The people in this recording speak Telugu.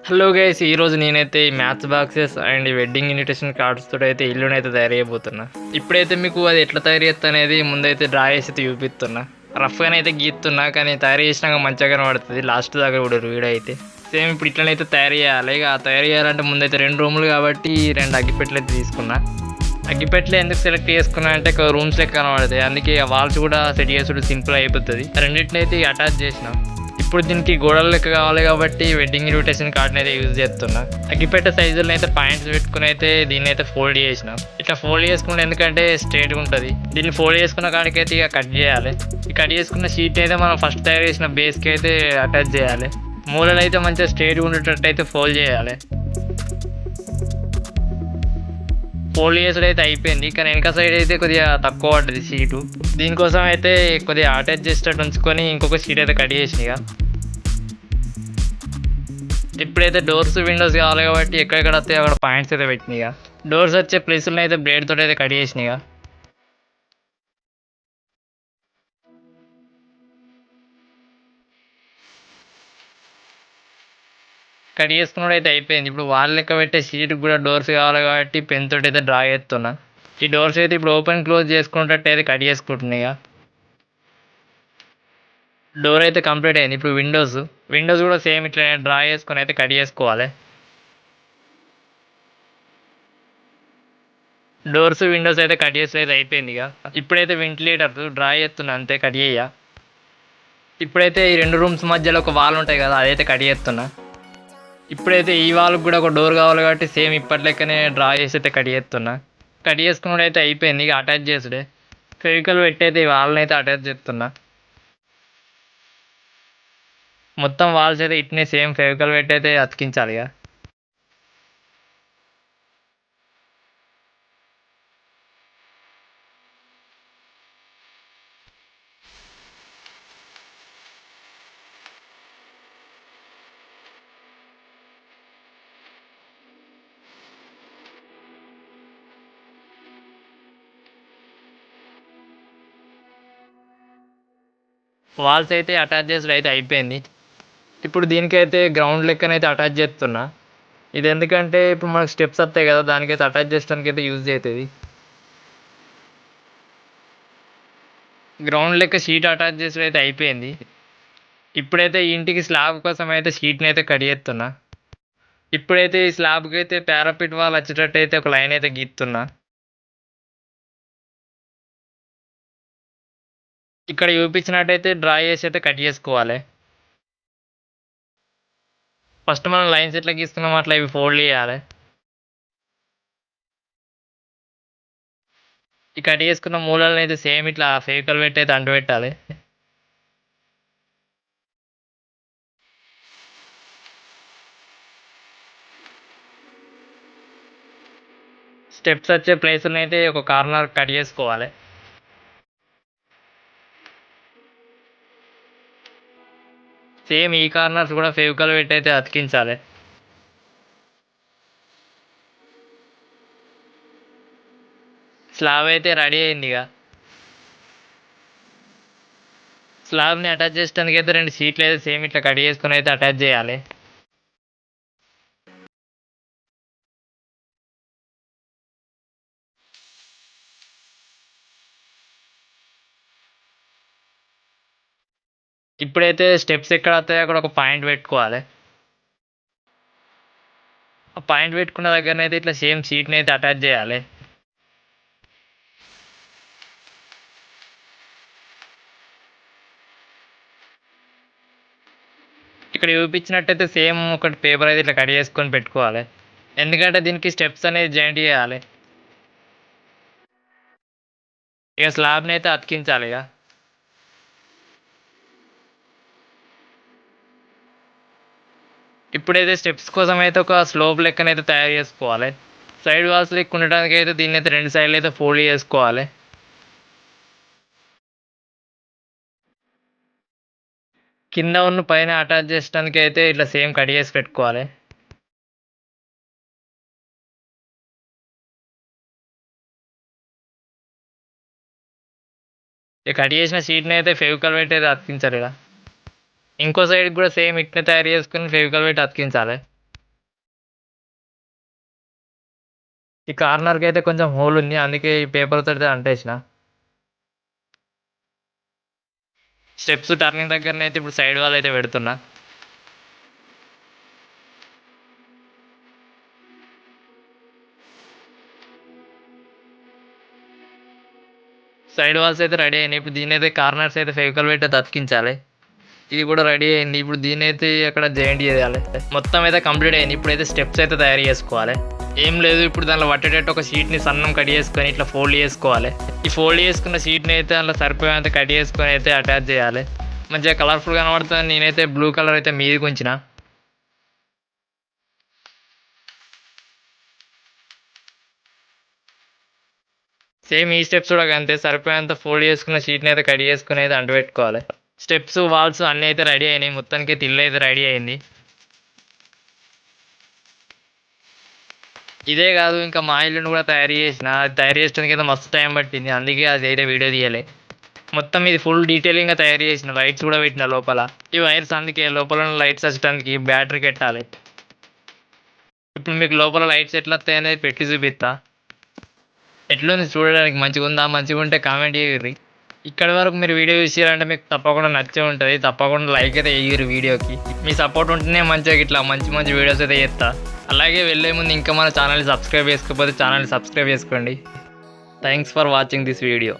హలో గైస్, ఈరోజు నేనైతే ఈ మ్యాథ్స్ బాక్సెస్ అండ్ ఈ వెడ్డింగ్ ఇన్విటేషన్ కార్డ్స్ తోటి అయితే ఇల్లునైతే తయారు చేయబోతున్నా. ఇప్పుడైతే మీకు అది ఎట్లా తయారు చేస్తా అనేది ముందైతే డ్రా చేసి అయితే చూపిస్తున్నా. రఫ్గానే అయితే గీస్తున్నా, కానీ తయారు చేసినాక మంచిగా కనబడుతుంది. లాస్ట్ దాకా కూడా వీడియో అయితే సేమ్ ఇప్పుడు ఇట్లనైతే తయారు చేయాలి. ఇక తయారు చేయాలంటే ముందైతే 2 రూములు కాబట్టి 2 అగ్గిపెట్టెలు అయితే తీసుకున్నా. అగ్గిపెట్టెలు ఎందుకు సెలెక్ట్ చేసుకున్నా అంటే రూమ్స్ లెక్క కనబడతాయి, అందుకే వాల్స్ కూడా సెట్ చేసుడు సింపుల్ అయిపోతుంది. రెండింటిని అయితే అటాచ్ చేసిన. ఇప్పుడు దీనికి గోడల లెక్క కావాలి కాబట్టి వెడ్డింగ్ ఇన్విటేషన్ కార్డ్ని అయితే యూజ్ చేస్తున్నా. అగ్గిపెట్టే సైజులో అయితే పాయింట్స్ పెట్టుకుని అయితే దీన్ని అయితే ఫోల్డ్ చేసిన. ఇట్లా ఫోల్డ్ చేసుకుంటే ఎందుకంటే స్ట్రేట్గా ఉంటుంది. దీన్ని ఫోల్డ్ చేసుకున్న కాడికైతే ఇక కట్ చేయాలి. ఈ కట్ చేసుకున్న షీట్ అయితే మనం ఫస్ట్ తయారు చేసిన బేస్కి అయితే అటాచ్ చేయాలి. మూలలు అయితే మంచిగా స్ట్రేట్గా ఉండేటట్టు అయితే ఫోల్డ్ చేయాలి. ఫోల్డ్ చేసుడు అయితే అయిపోయింది, కానీ వెనక సైడ్ అయితే కొద్దిగా తక్కువ పడ్డది షీటు. దీనికోసం అయితే కొద్దిగా అటాచ్ చేసేటట్టు ఉంచుకొని ఇంకొక షీట్ అయితే కట్ చేసినాక ఇప్పుడైతే డోర్స్ విండోస్ కావాలి కాబట్టి ఎక్కడెక్కడ వస్తాయి అక్కడ పాయింట్స్ అయితే పెట్టినాయిగా. డోర్స్ వచ్చే ప్లేసులను అయితే బ్లేడ్ తోటి అయితే కట్ చేసినాయిగా. కట్ చేసుకున్నాడు అయితే అయిపోయింది. ఇప్పుడు వాల్ లెక్క పెట్టే షీట్కి కూడా డోర్స్ కావాలి కాబట్టి పెన్ తోటి అయితే డ్రా చేస్తున్నా. ఈ డోర్స్ అయితే ఇప్పుడు ఓపెన్ క్లోజ్ చేసుకున్నట్టు అయితే కట్ చేసుకుంటున్నాయి. డోర్ అయితే కంప్లీట్ అయింది. ఇప్పుడు విండోస్ కూడా సేమ్ ఇట్లా డ్రా చేసుకొని అయితే కట్ చేసుకోవాలి. డోర్స్ విండోస్ అయితే కట్ చేసి అయితే అయిపోయింది. ఇక ఇప్పుడైతే వెంటిలేటర్ డ్రా చేస్తున్నా, అంతే కట్ చేయ. ఇప్పుడైతే ఈ 2 రూమ్స్ మధ్యలో ఒక వాల్ ఉంటాయి కదా, అదైతే కట్ చేస్తున్నా. ఇప్పుడైతే ఈ వాల్కి కూడా ఒక డోర్ కావాలి కాబట్టి సేమ్ ఇప్పట్లెక్కనే డ్రా చేసి అయితే కట్ చేస్తున్నా. కట్ చేసుకున్నది అయితే అయిపోయింది. ఇక అటాచ్ చేసుడే ఫెవికల్ పెట్టి అయితే ఈ వాల్ని అయితే అటాచ్ చేస్తున్నా. మొత్తం వాల్స్ అయితే ఇట్నే సేమ్ ఫెవికల్ పెట్టి అయితే అతికించాలి. ఇక వాల్స్ అయితే అటాచ్ చేసుడు అయితే అయిపోయింది. ఇప్పుడు దీనికైతే గ్రౌండ్ లెక్కనైతే అటాచ్ చేస్తున్నా. ఇది ఎందుకంటే ఇప్పుడు మనకు స్టెప్స్ వస్తాయి కదా, దానికైతే అటాచ్ చేయడానికి అయితే యూజ్ అవుతుంది. గ్రౌండ్ లెక్క షీట్ అటాచ్ చేసి అయితే అయిపోయింది. ఇప్పుడైతే ఇంటికి స్లాబ్ కోసం అయితే షీట్ని అయితే కట్ చేస్తున్నా. ఇప్పుడైతే ఈ స్లాబ్కి అయితే పారాపిట్ వాల్ వచ్చేటట్టు అయితే ఒక లైన్ అయితే గీస్తున్నా. ఇక్కడ చూపించినట్టయితే డ్రా చేసి అయితే కట్ చేసుకోవాలి. ఫస్ట్ మనం లైన్స్ ఎట్లా గీస్తున్నాం అట్లా ఇవి ఫోల్డ్ చేయాలి. ఈ కట్ చేసుకున్న మూలలను అయితే సేమ్ ఇట్లా ఫేవికల్ పెట్టి అయితే అంటు పెట్టాలి. స్టెప్స్ వచ్చే ప్లేస్ని అయితే ఒక కార్నర్ కట్ చేసుకోవాలి. సేమ్ ఈ కార్నర్స్ కూడా ఫేవికల్ పెట్టి అయితే అతికించాలి. స్లాబ్ అయితే రెడీ అయింది. ఇక స్లాబ్ని అటాచ్ చేయడానికి అయితే 2 షీట్లు అయితే సేమ్ ఇట్లా కట్ చేసుకుని అయితే అటాచ్ చేయాలి. ఇప్పుడైతే స్టెప్స్ ఎక్కడ వస్తాయో అక్కడ ఒక పాయింట్ పెట్టుకోవాలి. ఆ పాయింట్ పెట్టుకున్న దగ్గరనైతే ఇట్లా సేమ్ షీట్ని అయితే అటాచ్ చేయాలి. ఇక్కడ చూపించినట్టయితే సేమ్ ఒకటి పేపర్ అయితే ఇట్లా కట్ చేసుకొని పెట్టుకోవాలి, ఎందుకంటే దీనికి స్టెప్స్ అనేది జాయింట్ చేయాలి. ఇక స్లాబ్ని అయితే అతికించాలి. ఇక ఇప్పుడైతే స్టెప్స్ కోసం అయితే ఒక స్లోప్ లెక్కనైతే తయారు చేసుకోవాలి. సైడ్ వాల్స్ లెక్క ఉండడానికి అయితే దీన్ని అయితే 2 సైడ్లు అయితే ఫోల్డ్ చేసుకోవాలి. కింద ఉన్న పైన అటాచ్ చేయడానికి అయితే ఇట్లా సేమ్ కట్ చేసి పెట్టుకోవాలి. ఇక కట్ చేసిన షీట్ని అయితే ఫెవికల్ పెట్టి అయితే అతికించాలి. ఇక ఇంకో సైడ్ కూడా సేమ్ ఇట్నే తయారు చేసుకుని ఫెవికల్ పెట్టి అతికించాలి. ఈ కార్నర్కి అయితే కొంచెం హోల్ ఉంది, అందుకే ఈ పేపర్ తోటి అంటేసిన. స్టెప్స్ టర్నింగ్ దగ్గరనే అయితే ఇప్పుడు సైడ్ వాల్ అయితే పెడుతున్నా. సైడ్ వాల్స్ అయితే రెడీ అయినాయి. ఇప్పుడు దీని అయితే కార్నర్స్ అయితే ఫెవికల్ పెట్టి అతికించాలి. ఇది కూడా రెడీ అయింది. ఇప్పుడు దీని అయితే అక్కడ జాయింట్ చేయాలి. మొత్తం అయితే కంప్లీట్ అయింది. ఇప్పుడైతే స్టెప్స్ అయితే తయారు చేసుకోవాలి. ఏం లేదు, ఇప్పుడు దానిలో పట్టేటట్టు ఒక షీట్ని సన్నం కట్ చేసుకొని ఇట్లా ఫోల్డ్ చేసుకోవాలి. ఈ ఫోల్డ్ చేసుకున్న షీట్ని అయితే అందులో సరిపోయేంత కట్ చేసుకొని అయితే అటాచ్ చేయాలి. మంచిగా కలర్ఫుల్ కనబడుతుంది. నేనైతే బ్లూ కలర్ అయితే మీదికి ఉంచిన. సేమ్ ఈ స్టెప్స్ కూడా అంతే, సరిపోయేంత ఫోల్డ్ చేసుకున్న షీట్ని అయితే కట్ చేసుకుని అయితే అంటపెట్టుకోవాలి. స్టెప్స్ వాల్స్ అన్నీ అయితే రెడీ అయినాయి. మొత్తానికి అయితే ఇల్లు అయితే రెడీ అయింది. ఇదే కాదు, ఇంకా మా ఇల్లుని కూడా తయారు చేసిన. అది తయారు చేయడానికి అయితే మస్తు టైం పట్టింది, అందుకే అది అయితే వీడియో తీయలే. మొత్తం ఇది ఫుల్ డీటెయిలింగ్గా తయారు చేసిన. లైట్స్ కూడా పెట్టిన లోపల. ఈ వైర్స్ అందుకే లోపల లైట్స్ వచ్చడానికి బ్యాటరీ పెట్టాలి. ఇప్పుడు మీకు లోపల లైట్స్ ఎట్లా వస్తాయి అనేది పెట్టి చూపిస్తా. ఎట్లుంది చూడడానికి, మంచిగా ఉందా? మంచిగా ఉంటే కామెంట్ చేయర్రి. ఇక్కడ వరకు మీరు వీడియో చూసారంటే మీకు తప్పకుండా నచ్చే ఉంటుంది. తప్పకుండా లైక్ అయితే వేయరు వీడియోకి. మీ సపోర్ట్ ఉంటేనే మంచిగా ఇట్లా మంచి మంచి వీడియోస్ అయితే చేస్తా. అలాగే వెళ్ళే ముందు ఇంకా మన ఛానల్ని సబ్స్క్రైబ్ చేసుకోకపోతే ఛానల్ని సబ్స్క్రైబ్ చేసుకోండి. Thanks for watching this video.